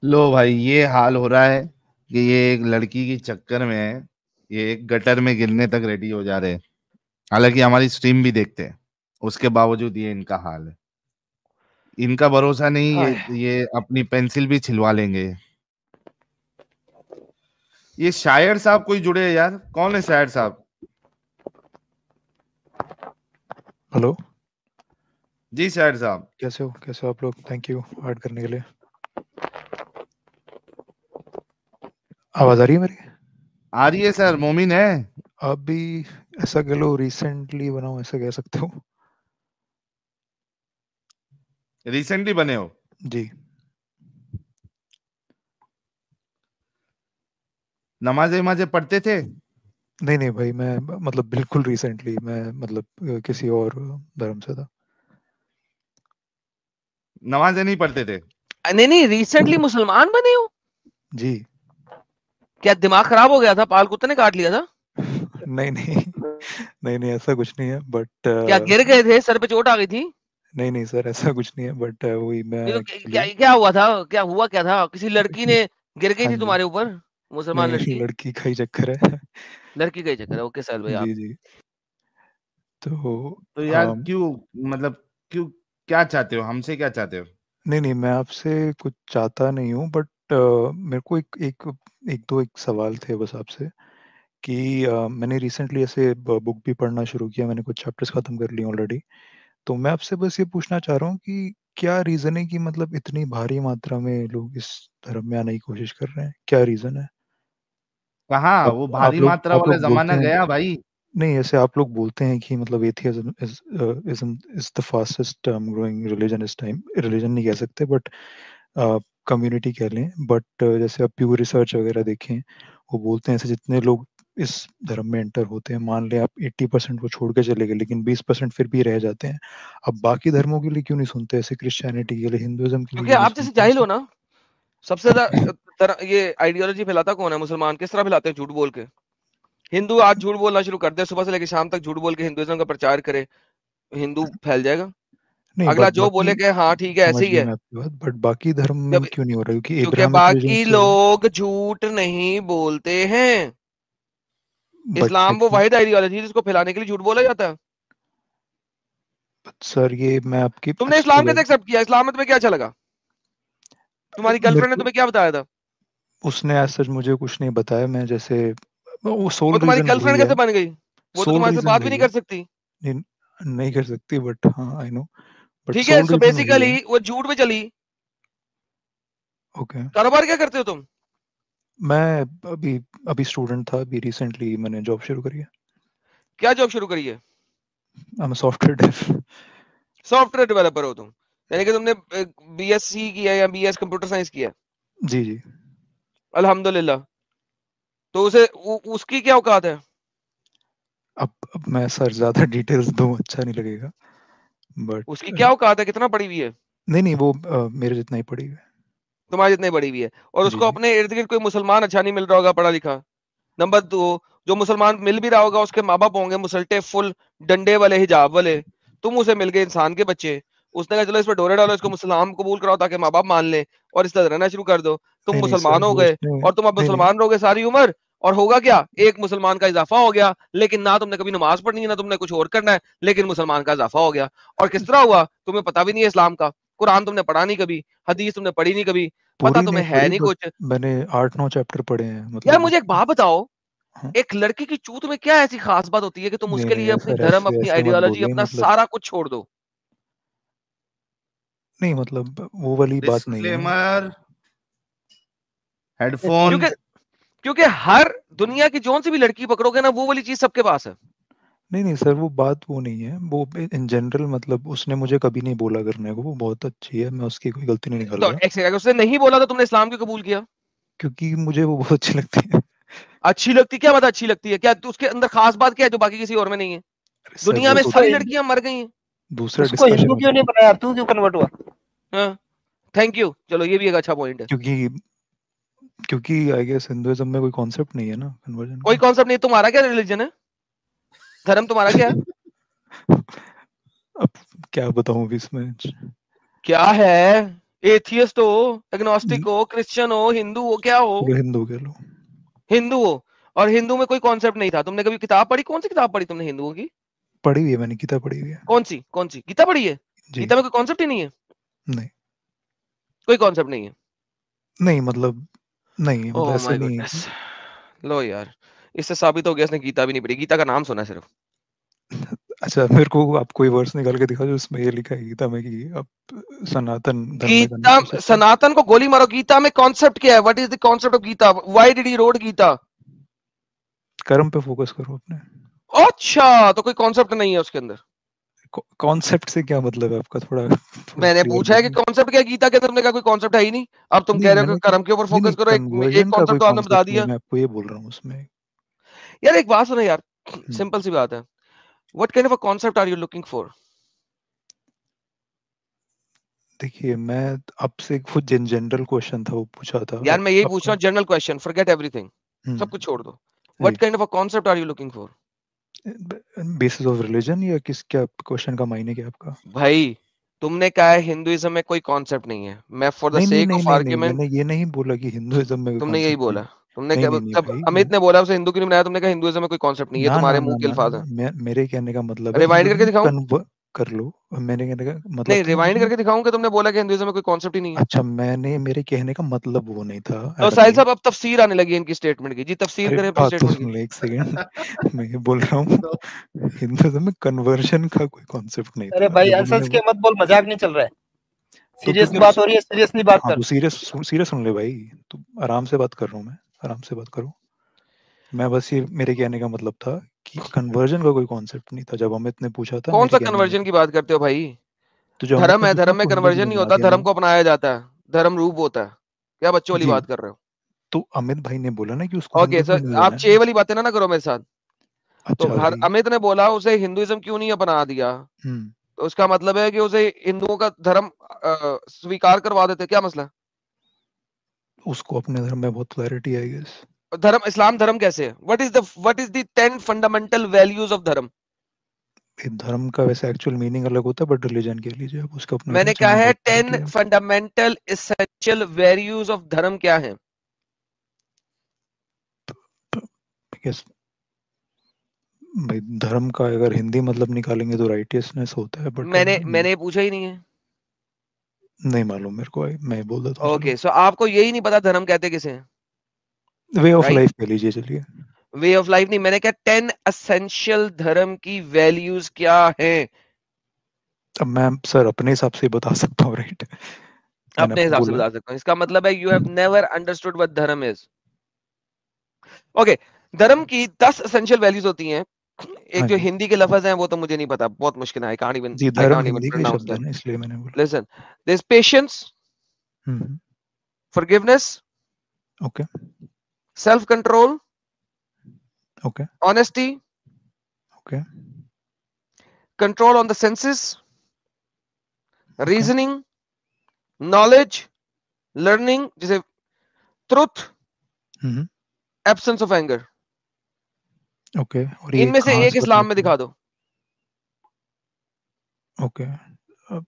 लो भाई, ये हाल हो रहा है कि ये एक लड़की के चक्कर में है, ये एक गटर में गिरने तक रेडी हो जा रहे हैं। हालांकि हमारी स्ट्रीम भी देखते हैं, उसके बावजूद ये इनका हाल है। इनका भरोसा नहीं, हाय। ये अपनी पेंसिल भी छिलवा लेंगे। ये शायर साहब कोई जुड़े हैं यार, कौन है शायर साहब? हेलो। जी शायर साहब। कैसे हो आप लोग? थैंक यू ऐड करने के लिए। आवाज आ रही है मेरी? आ रही है सर, मोमिन है। आप भी ऐसा कह लो, रिसेंटली बना हूँ ऐसा कह सकते हो। रिसेंटली बने हो? जी। नमाजे वमाजे पढ़ते थे? नहीं नहीं भाई, मैं मतलब बिल्कुल रिसेंटली, मैं मतलब किसी और धर्म से था। नमाजे नहीं पढ़ते थे? नहीं नहीं, रिसेंटली मुसलमान बने हो? जी। क्या दिमाग खराब हो गया था? पाल कुत्ते ने काट लिया था? नहीं नहीं, नहीं नहीं, ऐसा कुछ नहीं है बट क्या गिर गए थे? सर पे चोट आ गई थी? नहीं नहीं सर, ऐसा कुछ नहीं है बट वही मैं नहीं तो क्या एक्चुअली। क्या हुआ था? क्या हुआ क्या था? किसी लड़की ने गिर गई हाँ थी जी। तुम्हारे ऊपर? मुसलमान नहीं लड़की? लड़की का ही चक्कर है। लड़की का ही चक्कर है। ओके सर भाई, आप जी जी। तो तो यार um, क्यों, मतलब क्यों, क्या चाहते हो हमसे, क्या चाहते हो? नहीं नहीं, मैं आपसे कुछ चाहता नहीं हूँ बट मेरे को एक एक एक दो एक सवाल थे बस आपसे कि मैंने रिसेंटली ऐसे बुक भी पढ़ना शुरू किया, मैंने कुछ चैप्टर्स खत्म कर लिए ऑलरेडी। तो मैं आपसे बस ये पूछना चाह रहा हूँ कि क्या रीज़न है कि मतलब इतनी भारी मात्रा में लोग इस धर्म में आने की कोशिश कर रहे हैं? क्या रीज़न है? कहाँ, आप वो भारी आप लोग मात्रा आप वाला लोग बोलते जमाना हैं। गया भाई। नहीं, ऐसे आप लोग बोलते हैं कि मतलब atheism is the fastest growing religion इस टाइम। रिलीजन नहीं कह सकते बट कम्युनिटी कह लें। बट जैसे आप प्यू रिसर्च वगैरह देखें, वो बोलते हैं ऐसे जितने लोग इस धर्म में एंटर होते हैं, मान लें आप 80% को छोड़ के चले गए, लेकिन 20% फिर भी रह जाते हैं। अब बाकी धर्मों के लिए क्यों नहीं सुनते? ऐसे क्रिश्चियनिटी के लिए, हिंदुइज्म के लिए क्योंकि क्यों नहीं आप जैसे सुनते जाहिल ऐसे? हो ना। सबसे ज्यादा ये आइडियोलॉजी फैलाता कौन है? मुसलमान। किस तरह फैलाते हैं? झूठ बोल के। हिंदू आज झूठ बोलना शुरू कर दे, सुबह से लेकर शाम तक झूठ बोल के हिंदुइज्म का प्रचार करे, हिंदू फैल जाएगा। नहीं अगला बट जो बाकी, बोले कि हाँ ठीक है, ऐसे समझ ही गया है। मैं आपकी बात, बट बाकी धर्म जब में क्यों नहीं हो रहा? क्योंकि क्योंकि एब्राहमिक बाकी रिलीजन्स वगैरह। लोग झूठ नहीं बोलते हैं। बट इस्लाम वो सेकंड, वाहिद आइडियोलॉजी है जिसको फैलाने के लिए झूठ बोला जाता है। सर ये मैं आपकी तुमने उसके इस्लाम कैसे बाद एक्सेप्ट किया? इस्लाम में तुम्हें क्या अच्छा लगा? तुम्हारी मेरे गर्लफ्रेंड ने को तुम्हें क्या बताया था? उसने आज सच मुझे कुछ नहीं बताया। मैं जैसे, वो वो सोल तुम्हारी रीजन वही गर्लफ्रेंड है। कैसे बन गई? वो तो सोल तुम्हारे से रीजन बात भी वही नहीं है। कर सकती। नहीं, नहीं कर सकती बट हाँ आई नो। बट ठीक है, सोल सो रीजन वही बेसिकली है। वो झूठ में चली। ओके। कारोबार क्या करते हो तुम? मैं अभी अभी स्टूडेंट था, अभी रिसेंटली मैंने जॉब शुरू करी है। क्या जॉब शुरू करी है? I am software dev. Software developer हो तुम? यानी कि तुमने बीएससी किया या बीएस कंप्यूटर साइंस किया? जी जी। अल्हम्दुलिल्लाह। तो उसे उसकी क्या औकात है? अब मैं सर ज्यादा डिटेल्स दूं अच्छा नहीं लगेगा उसकी बट क्या औकात है? कितना पढ़ी हुई है? नहीं नहीं, वो मेरे जितना ही पड़ी हुई है। तुम्हारी जितनी बड़ी हुई है। और जी उसको जी। अपने इर्द गिर्द कोई मुसलमान अच्छा नहीं मिल रहा होगा पढ़ा लिखा। नंबर दो, जो मुसलमान मिल भी रहा होगा उसके माँ बाप होंगे मुसलटे फुल, डंडे वाले, हिजाब वाले। तुम उसे मिल गए इंसान के बच्चे। उसने कहा चलो इस पर डोरे डालो, इसको मुसलमान कबूल कराओ ताकि माँ बाप मान ले और इस तरह रहना शुरू कर दो। तुम नहीं नहीं सर, मुसलमान हो वो गए उसने और तुम अब नहीं नहीं। मुसलमान रहोगे सारी उम्र। और होगा क्या? एक मुसलमान का इजाफा हो गया, लेकिन ना तुमने कभी नमाज पढ़नी है ना तुमने कुछ और करना है, लेकिन मुसलमान का इजाफा हो गया। और किस तरह हुआ? तुम्हें पता भी नहीं है इस्लाम का। कुरान तुमने पढ़ा नहीं कभी, हदीस तुमने पढ़ी नहीं कभी, पता पूरी नहीं तुम्हें है पढ़ी नहीं बट कुछ। मैंने 8-9 चैप्टर पढ़े हैं यार मतलब। मुझे एक बात बताओ, हाँ। एक लड़के की चूत में क्या ऐसी खास बात होती है कि तुम नहीं उसके नहीं लिए अपनी सर, धर्म, ऐसे अपनी ऐसे मत आइडियोलॉजी, बोलिए अपना मतलब। सारा कुछ छोड़ दो? नहीं मतलब वो वाली बात नहीं है। Disclaimer, headphone. क्योंकि क्योंकि हर दुनिया की जोन सी भी लड़की पकड़ोगे ना, वो वाली चीज सबके पास है। नहीं नहीं सर, वो बात वो नहीं है। वो इन जनरल मतलब उसने मुझे कभी नहीं बोला करने को, वो बहुत अच्छी है, मैं उसकी कोई गलती नहीं निकाल तो रहा। एक सेकंड, उसने नहीं बोला तो तुमने इस्लाम क्यों कबूल किया? क्योंकि मुझे वो बहुत अच्छी लगती है। अच्छी लगती क्या बात? अच्छी लगती है क्या? तो उसके अंदर खास बात क्या है जो बाकी किसी और में नहीं है? अरे सर दुनिया वो में तो उसको सारी हिंदू लड़कियां मर गई हैं। दूसरा उसको डिस्कशन हिंदू हो क्यों नहीं सकता है। बनाया? तू क्यों कन्वर्ट हुआ? हाँ, थैंक यू, चलो ये भी एक अच्छा पॉइंट है। क्योंकि क्योंकि आई गेस हिंदुइज्म में कोई कॉन्सेप्ट नहीं है ना कन्वर्जन कोई का। कॉन्सेप्ट नहीं। तुम्हारा क्या रिलीजन है? धर्म तुम्हारा क्या है? अब क्या बताऊं अभी इसमें। क्या है? एथियस्ट हो, एग्नोस्टिक हो, क्रिश्चियन हो, हिंदू हो, क्या हो, चलो हिंदू कह लो। हिंदू हो, और हिंदू में कोई कॉन्सेप्ट नहीं था। तुमने कभी किताब पढ़ी? कौन सी किताब पढ़ी तुमने हिंदुओं की? पढ़ी हुई है मैंने, गीता पढ़ी हुई है। कौन सी गीता पढ़ी है? जी। गीता में कोई कॉन्सेप्ट ही नहीं है, नहीं कोई कॉन्सेप्ट नहीं है। नहीं मतलब नहीं मतलब ओह ऐसे माय नहीं। गुडनेस, लो यार, इससे साबित हो गया इसने गीता भी नहीं पढ़ी, गीता का नाम सुना सिर्फ। अच्छा मेरे को आप कोई वर्स निकाल के दिखा जो उसमें ये लिखा है गीता में कि अब सनातन धर्म में करना गीता, हो सकता है। सनातन को गोली मारो, गीता में कॉन्सेप्ट क्या है? What is the concept of Gita? Why did he wrote Gita? कर्म पे फोकस करो अपने। अच्छा, तो कोई कॉन्सेप्ट नहीं है उसके अंदर? कॉन्सेप्ट से क्या मतलब है आपका? थोड़ा मैंने क्लियर पूछा है कि बोलिए। कॉन्सेप्ट क्या है गीता के अंदर, तुमने कहा कोई कॉन्सेप्ट है ही नहीं। अब तुम नहीं कह रहे हो मैंने कि कर्म के ऊपर नहीं नहीं फोकस करो, एक कन्वर्जन का कॉन्सेप्ट कोई तो आपने बता कॉन्सेप्ट नहीं है, दिया। मैं आपको ये बोल रहा हूँ उसमें। यार एक बात सुनो यार, सिंपल सी बात है, what kind of a concept are you looking for? देखिए मैं आपसे खुद जनरल क्वेश्चन था वो पूछा था यार मैं यही पूछ रहा आपका। हूँ, जनरल क्वेश्चन, फॉरगेट एवरीथिंग, सब कुछ छोड़ दो। व्हाट जी kind of a concept are you looking for? Basis of religion या किस, क्या क्वेश्चन का मायने क्या है आपका? भाई तुमने कहा है हिंदुइज्म में कोई कॉन्सेप्ट नहीं है, मैं फॉर द नहीं नहीं सेक नहीं ऑफ नहीं नहीं आर्ग्यूमेंट, मैंने ये नहीं बोला कि हिंदुइज्म में कोई तुमने यही कॉन्सेप्ट नहीं बोला, है। तुमने नहीं क्या, नहीं नहीं जब भाई अमित ने बोला उसे हिंदू क्यों नहीं बनाया, तुमने कहा हिंदुइज्म में कोई कॉन्सेप्ट नहीं है, ना ना तुम्हारे ना मुंह के ना अल्फाज ना हैं। मेरे कहने का मतलब है रिवाइंड करके हिंदुइज्म दिखाऊं? कर लो। मैंने कहने का मतलब नहीं, था रिवाइंड हिंदुइज्म। करके दिखाऊं कि तुमने बोला कि हिंदुइज्म में कोई कॉन्सेप्ट ही नहीं है? अच्छा मैंने, मेरे कहने का मतलब वो नहीं था तो एट साहिल ऑल। साहब अब तफसीर आने लगी है इनकी स्टेटमेंट की, जी तफसीर अरे करें अपनी बात तो स्टेटमेंट की। सुन ले एक सेकंड। मैं ये बोल रहा हूँ हिंदुइज्म में कन्वर्जन का कोई कॉन्सेप्ट नहीं अरे था भाई जब उन्होंने अनसेंस के मत बोल, मजाक नहीं चल रहा है, तो सीरियस क्योंकि बात हो रही है, सीरियसली बात हाँ कर। तो सीरियस सुन ले भाई। तो आराम से बात कर रहा हूँ मैं, आराम से बात करो। मैं बस ये, मेरे कहने का मतलब था कि कन्वर्जन का कोई कॉन्सेप्ट नहीं था जब अमित ने पूछा था, कौन मेरे सा कहने का कन्वर्जन मतलब। की बात करते हो भाई? तो जो अमित धर्म ने है, पूछा धर्म में आपको हिंदू कन्वर्जन क्यों नहीं बना होता, दिया धर्म मैंने। को अपनाया जाता है, धर्म रूप होता है। क्या बच्चों वाली जी बात कर रहे हो? तो अमित भाई ने बोला ना कि उसको ओके हिंदू क्यों सर, नहीं आप बनाया। चे वाली बातें ना करो मेरे साथ। तो अच्छा हर भाई। अमित ने बोला उसे हिंदुइज्म क्यों नहीं अपना दिया, हम्म तो उसका मतलब है कि उसे हिंदुओं का धर्म स्वीकार करवा देते, क्या मसला है? उसको अपने धर्म में बहुत क्लैरिटी आई गेस। धर्म, इस्लाम धर्म कैसे है? What is the 10 fundamental values of धर्म? धर्म का वैसे एक्चुअल मीनिंग अलग होता है बट रिलीजन कह लीजिए आप, उसका अपने मैंने रिलीजन कहा में है बहुत 10 क्लैरिटी है। फंडामेंटल एसेंशियल वैल्यूज ऑफ धर्म क्या है? Yes, भाई धर्म का अगर हिंदी मतलब निकालेंगे तो राइटियसनेस होता है बट मैंने पूछा ही नहीं है। नहीं मालूम मेरे को, मैं बोल देता हूँ चलो। ओके, सो आपको यही नहीं पता धर्म कहते किसे हैं, वे ऑफ राइट? लाइफ कह लीजिए चलिए। वे ऑफ लाइफ नहीं, मैंने कहा 10 एसेंशियल धर्म की वैल्यूज क्या हैं? अब मैं सर अपने हिसाब से बता सकता हूँ राइट। मैंने अपने आपको हिसाब से बोला। बता सकता हूँ, इसका मतलब है you have never understood what धर्म इज। ओके, धर्म की 10 एसेंशियल वैल्यूज होती हैं। एक हाँ जो जी। हिंदी के लफ्ज हैं वो तो मुझे नहीं पता, बहुत मुश्किल है, जी आई धर्म कांट इवन हिंदी के प्रोनाउंस शब्द है देम। ना इसलिए मैंने बोला। Listen, there is patience, hmm forgiveness, okay self control, okay honesty, okay control on the senses, okay reasoning, knowledge, learning, जैसे truth, hmm absence of anger। Okay और ये इनमें से कहाँ एक से इस्लाम में मतलब। दिखा दो। ओके अब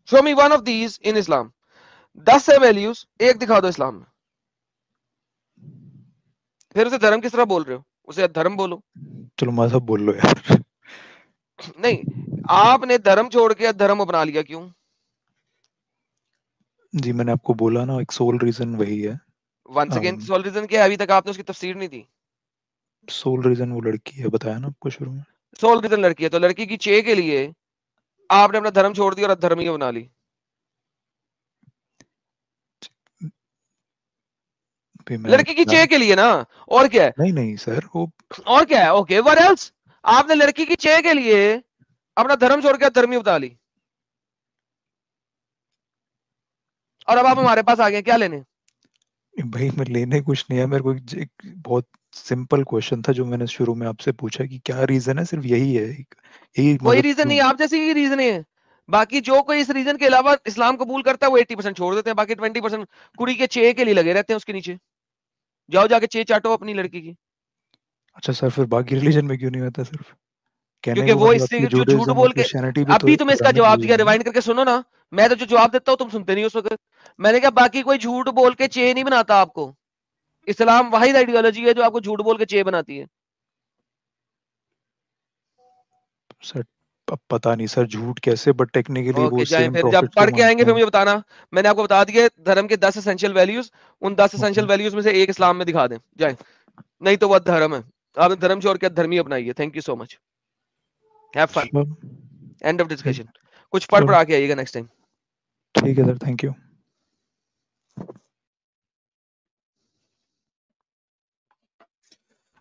show me one of these in Islam. 10 है वैल्यूज, एक दिखा दो इस्लाम में। फिर उसे धर्म किस तरह बोल रहे हो? उसे धर्म बोलो। चलो मजहब बोल लो यार। नहीं, आपने धर्म छोड़ के धर्म अपना लिया, क्यों? जी मैंने आपको बोला ना एक सोल रीजन वही है। वंस अगेन सोल रीजन क्या है? अभी तक आपने उसकी तफसीर नहीं दी। सोल रीजन वो लड़की है, बताया ना आपको शुरू में। सोल रीजन लड़की है, तो लड़की की चे के लिए आपने अपना धर्म छोड़ दिया और अधर्मी बना ली। फिर मैं लड़की की चे के लिए ना, और क्या है? नहीं नहीं सर वो और क्या है? Okay, what else? आपने लड़की की चे के लिए अपना धर्म छोड़ के धर्मी बता ली, और अब आप हमारे पास आ गए क्या लेने? भाई मैं लेने कुछ नहीं है, मेरे को एक बहुत सिंपल क्वेश्चन था जो मैंने शुरू में आपसे पूछा कि क्या रीजन है, सिर्फ यही है यही कोई मतलब रीजन क्यों। नहीं, आप जैसी ही रीजन है। बाकी जो कोई इस रीजन के अलावा इस्लाम कबूल करता है वो 80% छोड़ देते हैं, बाकी 20% कुड़ी के चे के लिए लगे रहते हैं उसके नीचे। जाओ जाके चे चाटो अपनी लड़की की। अच्छा सर फिर बाकी रिलीजन में क्यों नहीं होता सिर्फ। कहने क्योंकि का वो मतलब इससे आपकी जो झूठ जुडाइज्म और बोल के, क्रिश्चियनिटी भी तो अभी तुम्हें इसका अब्राहमिक जवाब दिया, रिलीजन है ना। रिवाइंड करके सुनो ना। मैं तो जो जवाब देता हूँ तुम सुनते नहीं उस वक्त। मैंने कहा बाकी कोई झूठ बोल के चे नहीं बनाता आपको, इस्लाम वाहिद आइडियोलॉजी है जो आपको झूठ बोल के चे बनाती है। सर अब पता नहीं सर झूठ कैसे, बट टेक्निकली वो ओके जाएं, सेम फिर जब प्रॉफिट को पढ़ के आएंगे मानते फिर हैं। मुझे बताना। मैंने आपको बता दिया धर्म के 10 एसेंशियल वैल्यूज, उन 10 एसेंशियल ओके वैल्यूज में से एक इस्लाम में दिखा दें जाए, नहीं तो वह धर्म है। आपने धर्म छोड़ के धर्मी अपनाई है। Thank you so much, have fun, चलो एंड ऑफ ठीक डिस्कशन। कुछ पढ़ चलो पढ़ा के आइएगा नेक्स्ट टाइम। ठीक है सर, थैंक यू।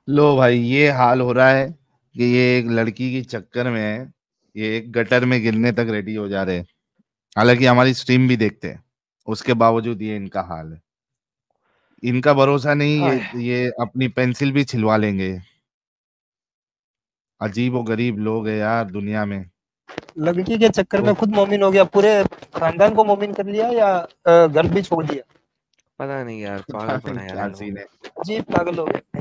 लो भाई, ये हाल हो रहा है कि ये एक लड़की के चक्कर में है, ये एक गटर में गिरने तक रेडी हो जा रहे हैं। हालांकि हमारी स्ट्रीम भी देखते हैं, उसके बावजूद ये इनका हाल है। इनका भरोसा नहीं, हाय, ये अपनी पेंसिल भी छिलवा लेंगे। अजीब व गरीब लोग है यार दुनिया में। लड़की के चक्कर में तो खुद मोमिन हो गया, पूरे खानदान को मोमिन कर लिया या घर भी छोड़ दिया? पता नहीं यार, पता पागलपन नहीं है यार क्या इन लोगों सीन का। है। जी पागल हो गए।